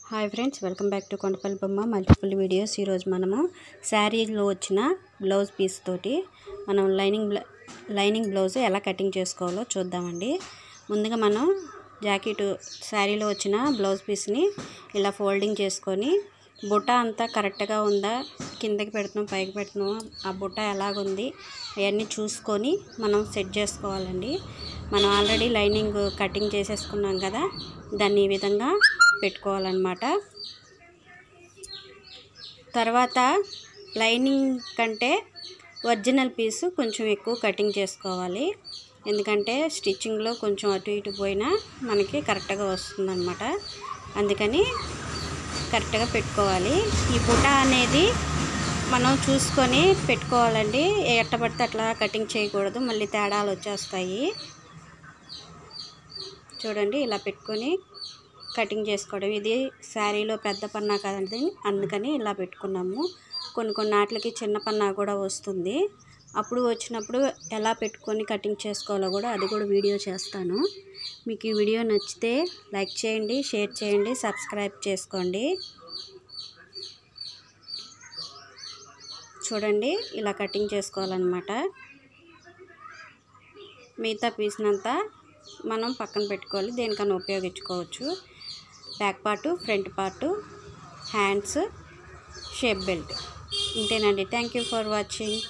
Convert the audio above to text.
Hi friends, welcome back to Kondapalli బొమ్మ multiple videos. ఈరోజు మనము శారీలో వచ్చిన బ్లౌజ్ పీస్ తోటి మనం లైనింగ్ బ్లౌజ్ ఎలా కటింగ్ చేసుకోవాలో చూద్దామండి. ముందుగా మనం జాకెట్ శారీలో వచ్చిన బ్లౌజ్ పీస్ని ఇలా ఫోల్డింగ్ చేసుకొని బుట్ట అంతా కరెక్ట్గా ఉందా, కిందకి పెడుతున్నాం పైకి పెడుతున్నాం, ఆ బుట్ట ఎలాగుంది అవన్నీ చూసుకొని మనం సెట్ చేసుకోవాలండి. మనం ఆల్రెడీ లైనింగ్ కటింగ్ చేసేసుకున్నాం కదా, దాన్ని ఈ విధంగా పెట్టుకోవాలన్నమాట. తర్వాత లైనింగ్ కంటే ఒరిజినల్ పీసు కొంచెం ఎక్కువ కటింగ్ చేసుకోవాలి, ఎందుకంటే స్టిచ్చింగ్లో కొంచెం అటు ఇటు పోయినా మనకి కరెక్ట్గా వస్తుందన్నమాట. అందుకని కరెక్ట్గా పెట్టుకోవాలి. ఈ బుట్ట అనేది మనం చూసుకొని పెట్టుకోవాలండి. ఎట్ట పడితే అట్లా కటింగ్ చేయకూడదు, మళ్ళీ తేడాలు వచ్చేస్తాయి. చూడండి, ఇలా పెట్టుకొని కటింగ్ చేసుకోవడం. ఇది శారీలో పెద్ద పన్నా కదండి, అందుకని ఇలా పెట్టుకున్నాము. కొన్ని వాటికి చిన్న పన్నా కూడా వస్తుంది. అప్పుడు వచ్చినప్పుడు ఎలా పెట్టుకొని కటింగ్ చేసుకోవాలో కూడా అది కూడా వీడియో చేస్తాను. మీకు ఈ వీడియో నచ్చితే లైక్ చేయండి, షేర్ చేయండి, సబ్స్క్రైబ్ చేసుకోండి. చూడండి, ఇలా కటింగ్ చేసుకోవాలన్నమాట. మిగతా పీస్నంతా మనం పక్కన పెట్టుకోవాలి, దేనికన్నా ఉపయోగించుకోవచ్చు. Back part, front part, hands, shape belt. ఇంతేనండి. Thank you for watching.